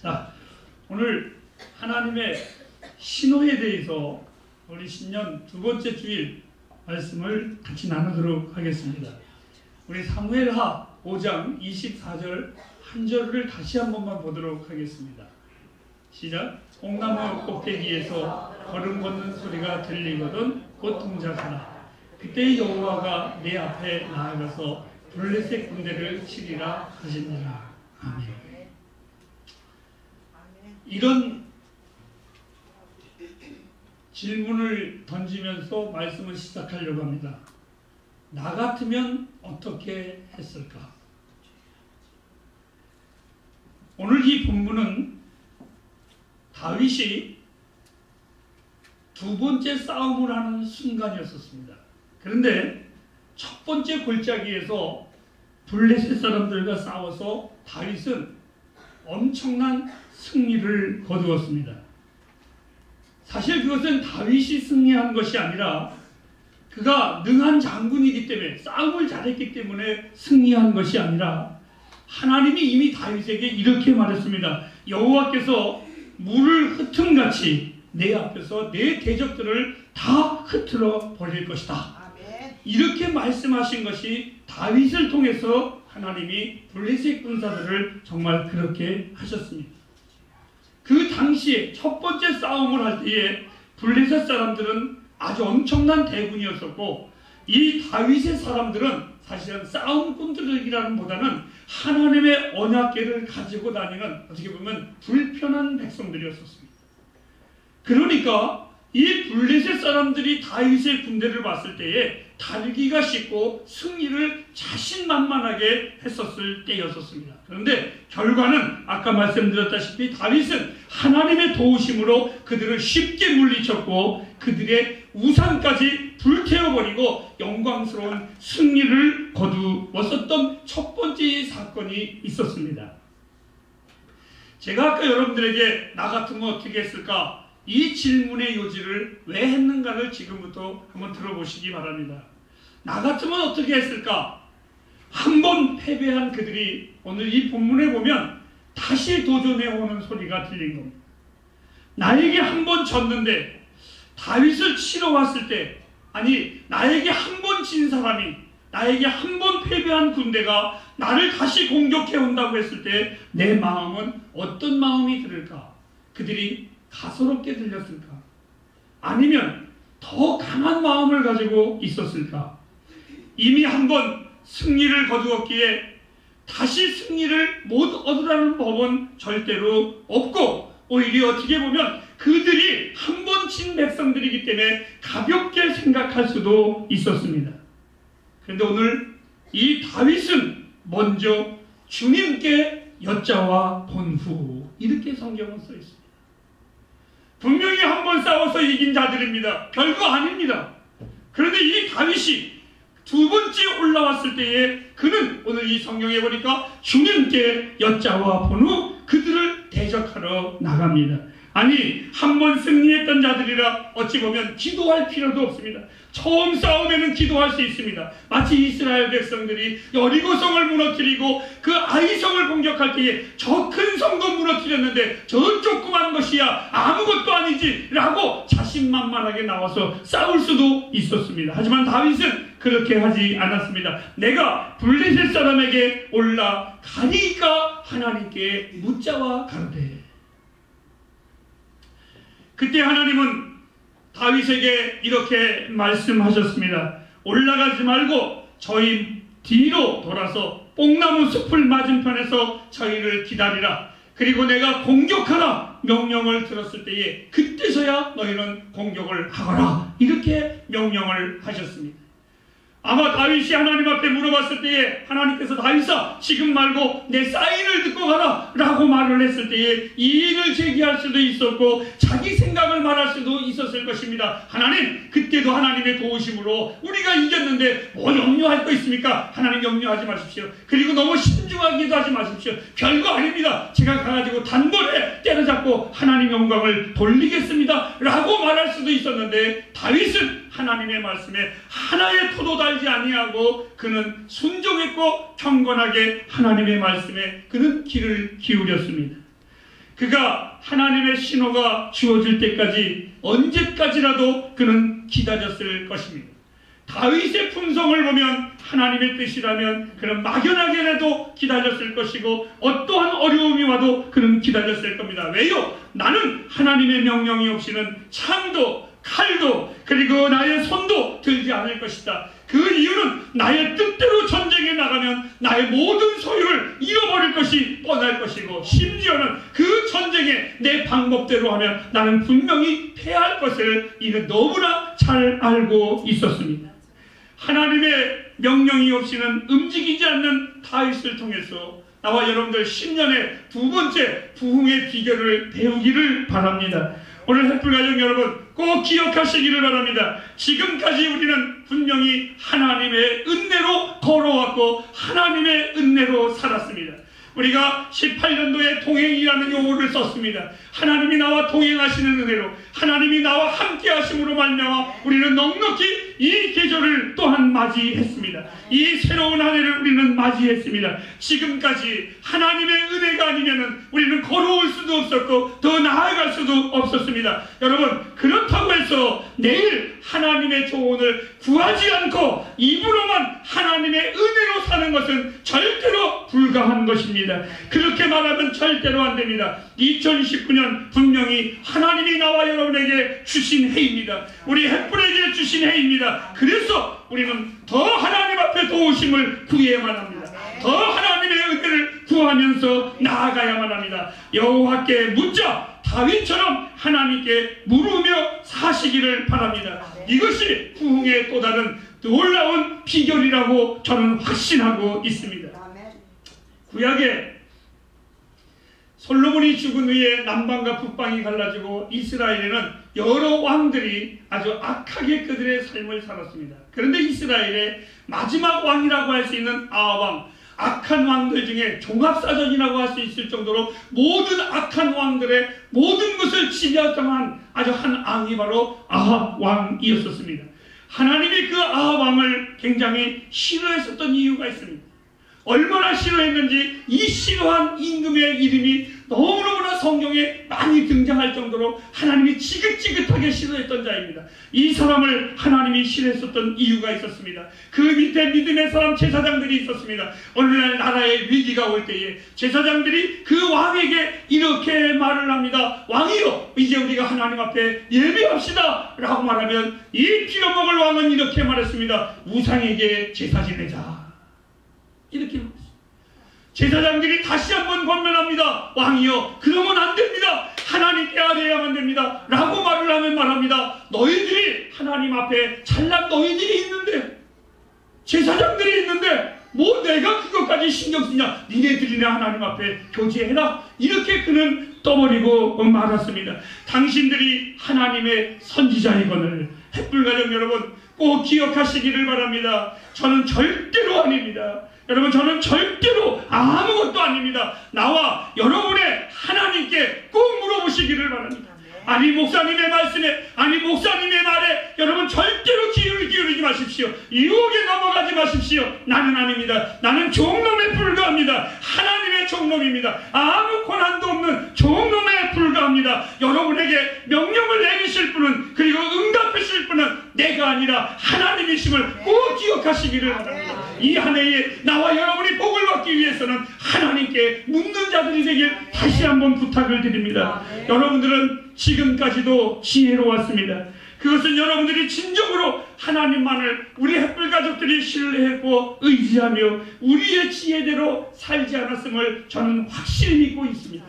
자, 오늘 하나님의 신호에 대해서 우리 신년 두 번째 주일 말씀을 같이 나누도록 하겠습니다. 우리 사무엘하 5장 24절 한 절을 다시 한 번만 보도록 하겠습니다. 시작. 뽕나무 꼭대기에서 걸음 걷는 소리가 들리거든 곧 동작하라. 그때 여호와가 내 앞에 나아가서 블레셋 군대를 치리라 하시니라. 아멘. 이런 질문을 던지면서 말씀을 시작하려고 합니다. 나 같으면 어떻게 했을까? 오늘 이 본문은 다윗이 두 번째 싸움을 하는 순간이었습니다. 그런데 첫 번째 골짜기에서 블레셋 사람들과 싸워서 다윗은 엄청난 승리를 거두었습니다. 사실 그것은 다윗이 승리한 것이 아니라 그가 능한 장군이기 때문에, 싸움을 잘했기 때문에 승리한 것이 아니라 하나님이 이미 다윗에게 이렇게 말했습니다. 여호와께서 물을 흩음같이 내 앞에서 내 대적들을 다 흩트러 버릴 것이다. 이렇게 말씀하신 것이 다윗을 통해서 하나님이 블레셋 군사들을 정말 그렇게 하셨습니다. 그 당시에 첫 번째 싸움을 할 때에 블레셋 사람들은 아주 엄청난 대군이었었고, 이 다윗의 사람들은 사실은 싸움꾼들이라는 보다는 하나님의 언약궤를 가지고 다니는, 어떻게 보면 불편한 백성들이었습니다. 그러니까 이 블레셋 사람들이 다윗의 군대를 봤을 때에 다루기가 쉽고 승리를 자신만만하게 했었을 때였었습니다. 그런데 결과는 아까 말씀드렸다시피 다윗은 하나님의 도우심으로 그들을 쉽게 물리쳤고 그들의 우상까지 불태워버리고 영광스러운 승리를 거두었었던 첫 번째 사건이 있었습니다. 제가 아까 여러분들에게 나 같으면 어떻게 했을까? 이 질문의 요지를 왜 했는가를 지금부터 한번 들어보시기 바랍니다. 나 같으면 어떻게 했을까? 한 번 패배한 그들이 오늘 이 본문에 보면 다시 도전해오는 소리가 들린 겁니다. 나에게 한 번 졌는데 다윗을 치러 왔을 때, 아니 나에게 한 번 진 사람이, 나에게 한 번 패배한 군대가 나를 다시 공격해 온다고 했을 때 내 마음은 어떤 마음이 들을까? 그들이 가소롭게 들렸을까? 아니면 더 강한 마음을 가지고 있었을까? 이미 한번 승리를 거두었기에 다시 승리를 못 얻으라는 법은 절대로 없고, 오히려 어떻게 보면 그들이 한 번 친 백성들이기 때문에 가볍게 생각할 수도 있었습니다. 그런데 오늘 이 다윗은 먼저 주님께 여짜와 본 후, 이렇게 성경은 써 있습니다. 분명히 한 번 싸워서 이긴 자들입니다. 별거 아닙니다. 그런데 이 다윗이 두 번째 올라왔을 때에 그는 오늘 이 성경에 보니까 주님께 여짜와 본 후 그들을 대적하러 나갑니다. 아니 한 번 승리했던 자들이라 어찌 보면 기도할 필요도 없습니다. 처음 싸움에는 기도할 수 있습니다. 마치 이스라엘 백성들이 여리고성을 무너뜨리고 그 아이성을 공격할 때에 저 큰 성도 무너뜨렸는데 저 조그만 것이야 아무것도 아니지 라고 자신만만하게 나와서 싸울 수도 있었습니다. 하지만 다윗은 그렇게 하지 않았습니다. 내가 블레셋 사람에게 올라가니까 하나님께 묻자와 가로되. 그때 하나님은 다윗에게 이렇게 말씀하셨습니다. 올라가지 말고 저희 뒤로 돌아서 뽕나무 숲을 맞은편에서 저희를 기다리라. 그리고 내가 공격하라 명령을 들었을 때에 그때서야 너희는 공격을 하거라. 이렇게 명령을 하셨습니다. 아마 다윗이 하나님 앞에 물어봤을 때에 하나님께서 다윗아 지금 말고 내 사인을 듣고 가라 라고 말을 했을 때에 이의를 제기할 수도 있었고 자기 생각을 말할 수도 있었을 것입니다. 하나님, 그때도 하나님의 도우심으로 우리가 이겼는데 뭐 염려할 거 있습니까? 하나님 염려하지 마십시오. 그리고 너무 신중하기도 하지 마십시오. 별거 아닙니다. 제가 가가지고 단번에 때려잡고 하나님 영광을 돌리겠습니다 라고 말할 수도 있었는데 다윗은 하나님의 말씀에 하나의 토도 달지 아니하고 그는 순종했고 경건하게 하나님의 말씀에 그는 귀를 기울였습니다. 그가 하나님의 신호가 주어질 때까지 언제까지라도 그는 기다렸을 것입니다. 다윗의 품성을 보면 하나님의 뜻이라면 그는 막연하게라도 기다렸을 것이고 어떠한 어려움이 와도 그는 기다렸을 겁니다. 왜요? 나는 하나님의 명령이 없이는 창도 칼도 그리고 나의 손도 들지 않을 것이다. 그 이유는 나의 뜻대로 전쟁에 나가면 나의 모든 소유를 잃어버릴 것이 뻔할 것이고 심지어는 그 전쟁에 내 방법대로 하면 나는 분명히 패할 것을 이는 너무나 잘 알고 있었습니다. 하나님의 명령이 없이는 움직이지 않는 다윗을 통해서 나와 여러분들 10년의 두 번째 부흥의 비결을 배우기를 바랍니다. 오늘 햇불가족 여러분 꼭 기억하시기를 바랍니다. 지금까지 우리는 분명히 하나님의 은혜로 걸어왔고 하나님의 은혜로 살았습니다. 우리가 18년도에 동행이라는 용어를 썼습니다. 하나님이 나와 동행하시는 은혜로 하나님이 나와 함께 하심으로 말미암아 우리는 넉넉히 이 계절을 또한 맞이했습니다. 이 새로운 한 해를 우리는 맞이했습니다. 지금까지 하나님의 은혜가 아니면 우리는 걸어올 수도 없었고 더 나아갈 수도 없었습니다. 여러분 그렇다고 해서 내일 하나님의 조언을 구하지 않고 입으로만 하나님의 은혜로 사는 것은 절대로 불가한 것입니다. 그렇게 말하면 절대로 안 됩니다. 2019년 분명히 하나님이 나와 여러분에게 주신 해입니다. 우리 햇불에게 주신 해입니다. 그래서 우리는 더 하나님 앞에 도우심을 구해야만 합니다. 더 하나님의 은혜를 구하면서 나아가야만 합니다. 여호와께 묻자 다윗처럼 하나님께 물으며 사시기를 바랍니다. 이것이 부흥의 또 다른 놀라운 비결이라고 저는 확신하고 있습니다. 구약에 솔로몬이 죽은 후에 남방과 북방이 갈라지고 이스라엘에는 여러 왕들이 아주 악하게 그들의 삶을 살았습니다. 그런데 이스라엘의 마지막 왕이라고 할 수 있는 아합, 악한 왕들 중에 종합사전이라고 할 수 있을 정도로 모든 악한 왕들의 모든 것을 지배하던 아주 한 왕이 바로 아합 왕이었었습니다. 하나님이 그 아합 왕을 굉장히 싫어했었던 이유가 있습니다. 얼마나 싫어했는지 이 싫어한 임금의 이름이 너무너무나 성경에 많이 등장할 정도로 하나님이 지긋지긋하게 싫어했던 자입니다. 이 사람을 하나님이 싫어했었던 이유가 있었습니다. 그 밑에 믿음의 사람 제사장들이 있었습니다. 오늘날 나라에 위기가 올 때에 제사장들이 그 왕에게 이렇게 말을 합니다. 왕이여 이제 우리가 하나님 앞에 예배합시다 라고 말하면 이 빌어먹을 왕은 이렇게 말했습니다. 우상에게 제사 지내자. 이렇게 제사장들이 다시 한번 권면합니다. 왕이여 그러면 안 됩니다. 하나님께 아뢰야만 됩니다 라고 말을 하면 말합니다. 너희들이 하나님 앞에 잘난 너희들이 있는데 제사장들이 있는데 뭐 내가 그것까지 신경 쓰냐. 니네들이나 하나님 앞에 교제해라. 이렇게 그는 떠버리고 말았습니다. 당신들이 하나님의 선지자이거늘 햇불가족 여러분 꼭 기억하시기를 바랍니다. 저는 절대로 아닙니다. 여러분 저는 절대로 아무것도 아닙니다. 나와 여러분의 하나님께 꼭 물어보시기를 바랍니다. 아니 목사님의 말씀에 아니 목사님의 말에 여러분 절대로 귀를 기울이지 마십시오. 유혹에 넘어가지 마십시오. 나는 아닙니다. 나는 종놈에 불과합니다. 하나님의 종놈입니다. 아무 권한도 없는 종놈에 불과합니다. 여러분에게 명령을 내리실 분은 그리고 응답하실 분은 내가 아니라 하나님이심을 꼭 기억하시기를 바랍니다. 이 한 해에 나와 여러분이 복을 받기 위해서는 하나님께 묻는 자들이 되길 다시 한번 부탁을 드립니다. 여러분들은 지금까지도 지혜로웠습니다. 그것은 여러분들이 진정으로 하나님만을 우리 햇불 가족들이 신뢰했고 의지하며 우리의 지혜대로 살지 않았음을 저는 확실히 믿고 있습니다.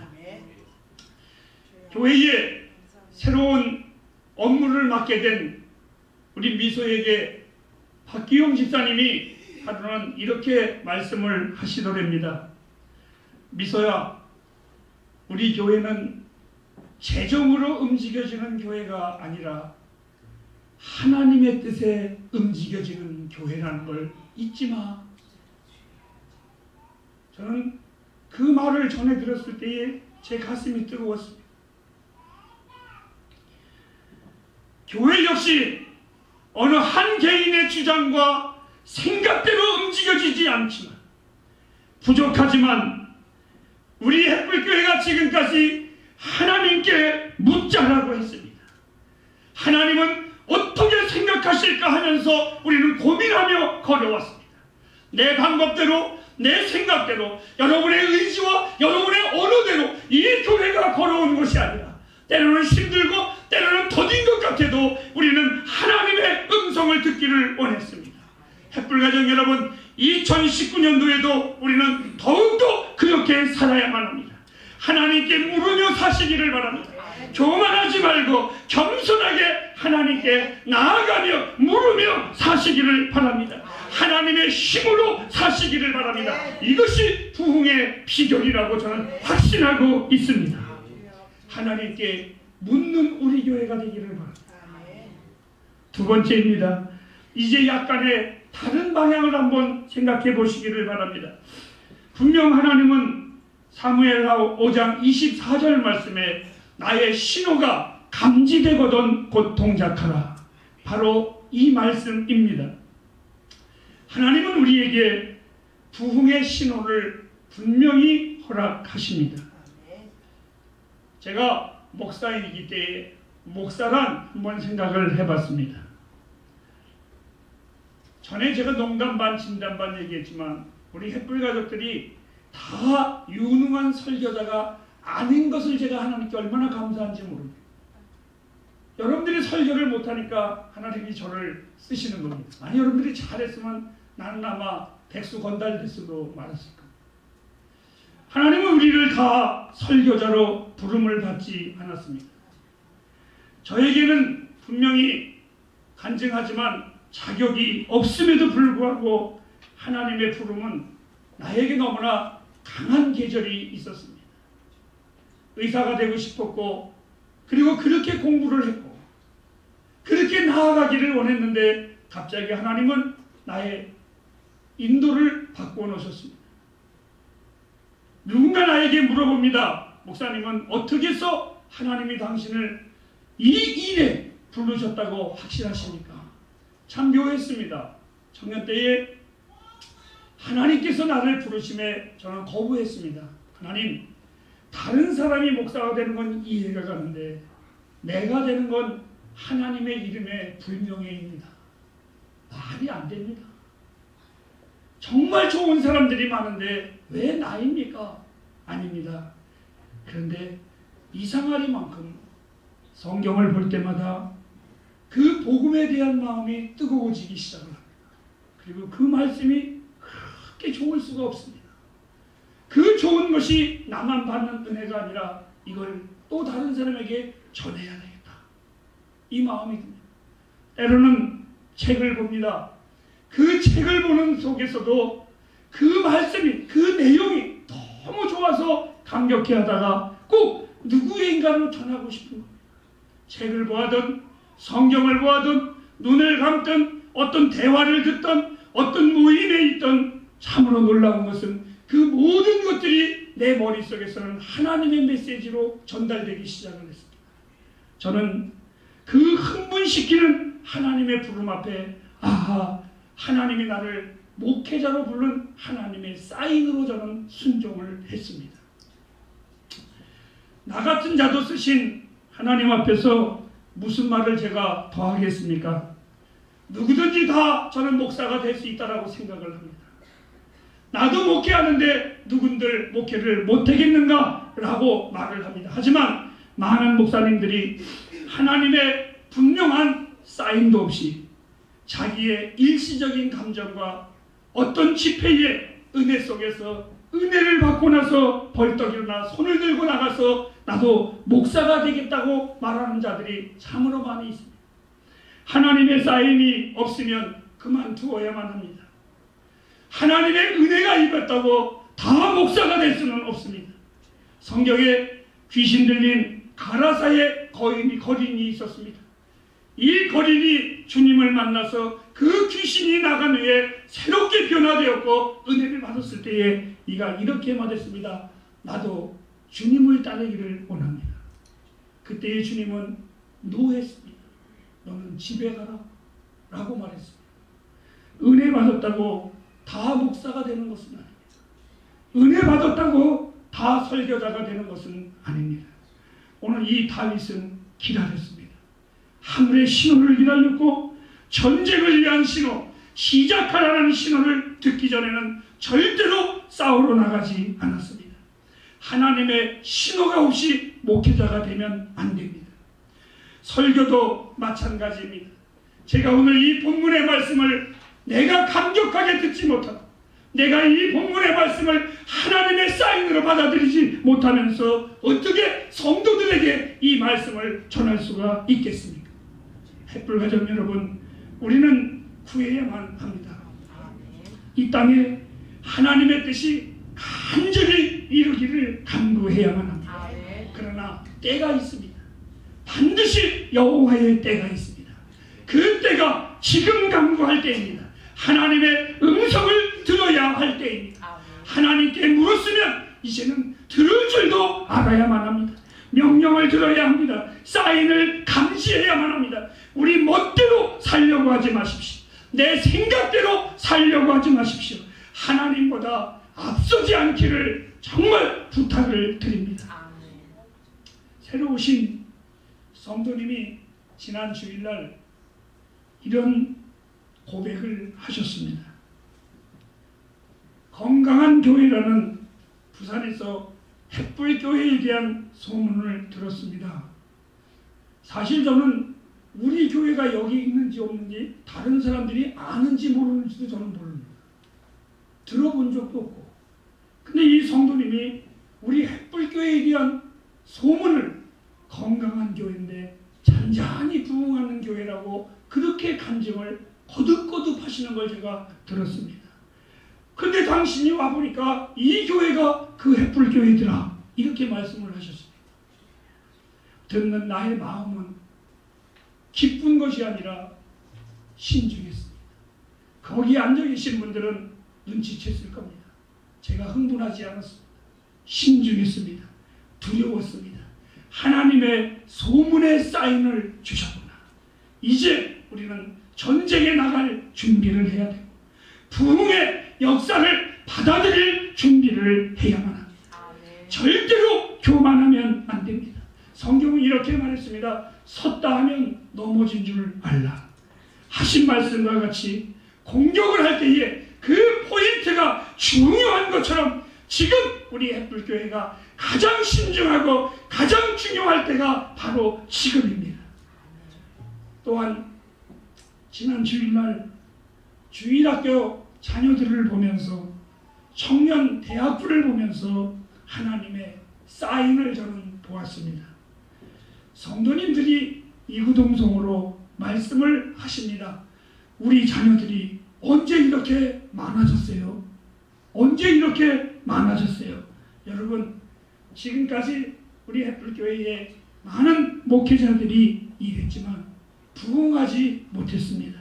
교회에 새로운 업무를 맡게 된 우리 미소에게 박기용 집사님이 하루는 이렇게 말씀을 하시더랍니다. 미소야, 우리 교회는 재정으로 움직여지는 교회가 아니라 하나님의 뜻에 움직여지는 교회라는 걸 잊지 마. 저는 그 말을 전해 들었을 때에 제 가슴이 뜨거웠습니다. 교회 역시 어느 한 개인의 주장과 생각대로 움직여지지 않지만 부족하지만 우리 햇불교회가 지금까지 하나님께 묻자라고 했습니다. 하나님은 어떻게 생각하실까 하면서 우리는 고민하며 걸어왔습니다. 내 방법대로, 내 생각대로, 여러분의 의지와 여러분의 언어대로 이 교회가 걸어온 것이 아니라 때로는 힘들고 때로는 더딘 것 같아도 우리는 하나님의 음성을 듣기를 원했습니다. 햇불가정 여러분, 2019년도에도 우리는 더욱더 그렇게 살아야만 합니다. 하나님께 물으며 사시기를 바랍니다. 교만하지 말고 겸손하게 하나님께 나아가며 물으며 사시기를 바랍니다. 하나님의 힘으로 사시기를 바랍니다. 이것이 부흥의 비결이라고 저는 확신하고 있습니다. 하나님께 묻는 우리 교회가 되기를 바랍니다. 두 번째입니다. 이제 약간의 다른 방향을 한번 생각해 보시기를 바랍니다. 분명 하나님은 사무엘하 5장 24절 말씀에 나의 신호가 감지되거든 곧 동작하라. 바로 이 말씀입니다. 하나님은 우리에게 부흥의 신호를 분명히 허락하십니다. 제가 목사이기 때문에 목사란 한번 생각을 해봤습니다. 전에 제가 농담 반 진담 반 얘기했지만 우리 햇불 가족들이 다 유능한 설교자가 아닌 것을 제가 하나님께 얼마나 감사한지 모릅니다. 여러분들이 설교를 못하니까 하나님이 저를 쓰시는 겁니다. 아니, 여러분들이 잘했으면 나는 아마 백수 건달됐어도 말았을 겁니다. 하나님은 우리를 다 설교자로 부름을 받지 않았습니다. 저에게는 분명히 간증하지만 자격이 없음에도 불구하고 하나님의 부름은 나에게 너무나 강한 계절이 있었습니다. 의사가 되고 싶었고, 그리고 그렇게 공부를 했고, 그렇게 나아가기를 원했는데 갑자기 하나님은 나의 인도를 바꾸어 놓으셨습니다. 누군가 나에게 물어봅니다. 목사님은 어떻게 해서 하나님이 당신을 이 일에 부르셨다고 확신하십니까? 참 묘했습니다. 청년 때에 하나님께서 나를 부르심에 저는 거부했습니다. 하나님, 다른 사람이 목사가 되는 건 이해가 가는데 내가 되는 건 하나님의 이름의 불명예입니다. 말이 안 됩니다. 정말 좋은 사람들이 많은데 왜 나입니까? 아닙니다. 그런데 이상하리만큼 성경을 볼 때마다 그 복음에 대한 마음이 뜨거워지기 시작을 합니다. 그리고 그 말씀이 그렇게 좋을 수가 없습니다. 그 좋은 것이 나만 받는 은혜가 아니라 이걸 또 다른 사람에게 전해야 되겠다. 이 마음이 듭니다. 때로는 책을 봅니다. 그 책을 보는 속에서도 그 말씀이, 그 내용이 너무 좋아서 감격해 하다가 꼭 누구인가로 전하고 싶은 겁니다. 책을 보아든 성경을 보아든 눈을 감든 어떤 대화를 듣던 어떤 모임에 있던 참으로 놀라운 것은 그 모든 것들이 내 머릿속에서는 하나님의 메시지로 전달되기 시작을 했습니다. 저는 그 흥분시키는 하나님의 부름 앞에 아하, 하나님이 나를 목회자로 부른 하나님의 사인으로 저는 순종을 했습니다. 나 같은 자도 쓰신 하나님 앞에서 무슨 말을 제가 더 하겠습니까? 누구든지 다 저는 목사가 될 수 있다고 생각을 합니다. 나도 목회하는데 누군들 목회를 못하겠는가? 라고 말을 합니다. 하지만 많은 목사님들이 하나님의 분명한 사인도 없이 자기의 일시적인 감정과 어떤 집회의 은혜 속에서 은혜를 받고 나서 벌떡 일어나 손을 들고 나가서 나도 목사가 되겠다고 말하는 자들이 참으로 많이 있습니다. 하나님의 사인이 없으면 그만두어야만 합니다. 하나님의 은혜가 임했다고 다 목사가 될 수는 없습니다. 성경에 귀신 들린 가라사의 거린이 있었습니다. 이 거린이 주님을 만나서 그 귀신이 나간 후에 새롭게 변화되었고 은혜를 받았을 때에 이가 이렇게 말했습니다. 나도 주님을 따르기를 원합니다. 그때의 주님은 노했습니다. 너는 집에 가라 라고 말했습니다. 은혜 받았다고 다 목사가 되는 것은 아닙니다. 은혜 받았다고 다 설교자가 되는 것은 아닙니다. 오늘 이 다윗은 기다렸습니다. 하늘의 신호를 기다렸고 전쟁을 위한 신호, 시작하라는 신호를 듣기 전에는 절대로 싸우러 나가지 않았습니다. 하나님의 신호가 없이 목회자가 되면 안 됩니다. 설교도 마찬가지입니다. 제가 오늘 이 본문의 말씀을 내가 감격하게 듣지 못하고 내가 이 본문의 말씀을 하나님의 사인으로 받아들이지 못하면서 어떻게 성도들에게 이 말씀을 전할 수가 있겠습니까? 햇불 가족 여러분, 우리는 구해야만 합니다. 이 땅에 하나님의 뜻이 간절히 이루기를 간구해야만 합니다. 그러나 때가 있습니다. 반드시 여호와의 때가 있습니다. 그 때가 지금 간구할 때입니다. 하나님의 음성을 들어야 할 때입니다. 하나님께 물었으면 이제는 들을 줄도 알아야만 합니다. 명령을 들어야 합니다. 사인을 감시해야만 합니다. 우리 멋대로 살려고 하지 마십시오. 내 생각대로 살려고 하지 마십시오. 하나님보다 앞서지 않기를 정말 부탁을 드립니다. 새로 오신 성도님이 지난 주일날 이런 고백을 하셨습니다. 건강한 교회라는 부산에서 햇불교회에 대한 소문을 들었습니다. 사실 저는 우리 교회가 여기 있는지 없는지 다른 사람들이 아는지 모르는지도 저는 모릅니다. 들어본 적도 없고. 근데 이 성도님이 우리 햇불교회에 대한 소문을 건강한 교회인데 잔잔히 부흥하는 교회라고 그렇게 간증을 거듭거듭 하시는 걸 제가 들었습니다. 근데 당신이 와보니까 이 교회가 그 햇불교회더라 이렇게 말씀을 하셨습니다. 듣는 나의 마음은 기쁜 것이 아니라 신중했습니다. 거기 앉아 계신 분들은 눈치챘을 겁니다. 제가 흥분하지 않았습니다. 신중했습니다. 두려웠습니다. 하나님의 소문의 사인을 주셨구나. 이제 우리는 전쟁에 나갈 준비를 해야 되고 부흥의 역사를 받아들일 준비를 해야만 합니다. 절대로 교만하면 안 됩니다. 성경은 이렇게 말했습니다. 섰다 하면 넘어진 줄 알라. 하신 말씀과 같이 공격을 할 때에 그 포인트가 중요한 것처럼 지금 우리 햇불교회가 가장 신중하고 가장 중요할 때가 바로 지금입니다. 또한 지난 주일날 주일학교 자녀들을 보면서 청년 대학부를 보면서 하나님의 사인을 저는 보았습니다. 성도님들이 이구동성으로 말씀을 하십니다. 우리 자녀들이 언제 이렇게 많아졌어요? 언제 이렇게 많아졌어요? 여러분, 지금까지 우리 햇불교회에 많은 목회자들이 일했지만 부흥하지 못했습니다.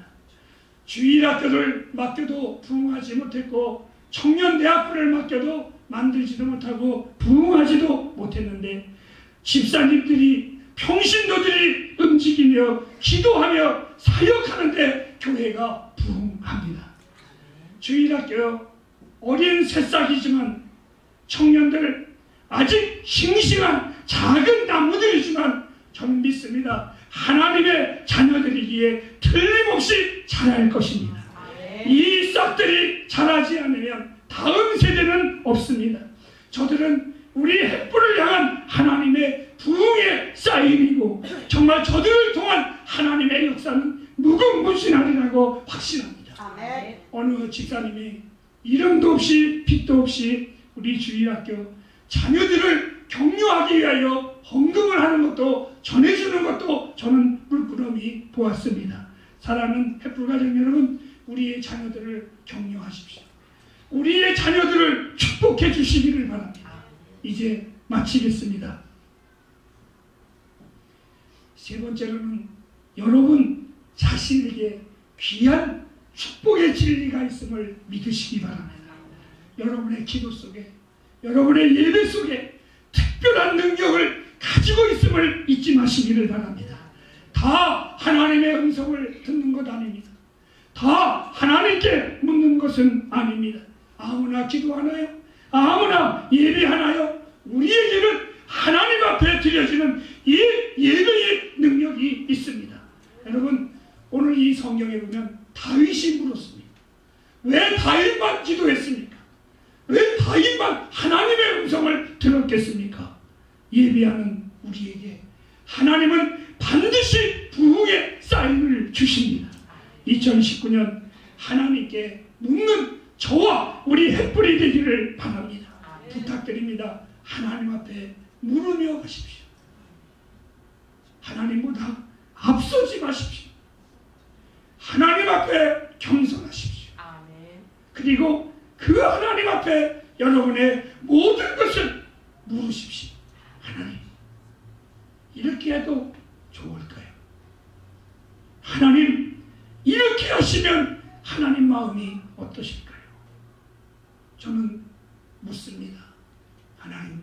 주일학교를 맡겨도 부흥하지 못했고 청년대학부를 맡겨도 만들지도 못하고 부흥하지도 못했는데 집사님들이 평신도들이 움직이며 기도하며 사역하는데 교회가 부흥합니다. 주일학교 어린 새싹이지만 청년들 아직 싱싱한 작은 나무들이지만 저는 믿습니다. 하나님의 자녀들이기에 틀림없이 자랄 것입니다. 이 싹들이 자라지 않으면 다음 세대는 없습니다. 저들은 우리 햇불을 향한 하나님의 부흥의 사인이고 정말 저들을 통한 하나님의 역사는 무궁무진하리라고 확신합니다. 어느 집사님이 이름도 없이 빛도 없이 우리 주일학교 자녀들을 격려하기 위하여 헌금을 하는 것도 전해주는 것도 저는 물끄러미 보았습니다. 사랑하는 햇불가족 여러분, 우리의 자녀들을 격려하십시오. 우리의 자녀들을 축복해 주시기를 바랍니다. 이제 마치겠습니다. 세 번째로는 여러분 자신에게 귀한 축복의 진리가 있음을 믿으시기 바랍니다. 여러분의 기도 속에, 여러분의 예배 속에 특별한 능력을 가지고 있음을 잊지 마시기를 바랍니다. 다 하나님의 음성을 듣는 것 아닙니다. 다 하나님께 묻는 것은 아닙니다. 아무나 기도하나요? 아무나 예배하나요? 우리에게는 하나님 앞에 드려지는 이 예배의 능력이 있습니다. 여러분, 오늘 이 성경에 보면 다윗이 물었습니다. 왜 다윗만 기도했습니까? 왜 다윗만 하나님의 음성을 들었겠습니까? 예배하는 우리에게 하나님은 반드시 부흥의 사인을 주십니다. 2019년 하나님께 묻는 저와 우리 햇불이 되기를 바랍니다. 부탁드립니다. 하나님 앞에 물으며 가십시오. 하나님보다 앞서지 마십시오. 하나님 앞에 겸손하십시오. 그리고 그 하나님 앞에 여러분의 모든 것을 물으십시오. 하나님, 이렇게 해도 좋을까요? 하나님, 이렇게 하시면 하나님 마음이 어떠실까요? 저는 묻습니다. 하나님,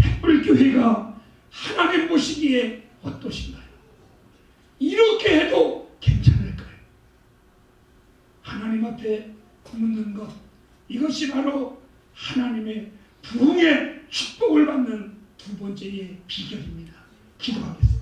햇불교회가 하나님 보시기에 어떠신가요? 이렇게 해도 괜찮을까요? 하나님 앞에 묻는 것, 이것이 바로 하나님의 부흥의 축복을 받는 두 번째의 비결입니다. 기도하겠습니다.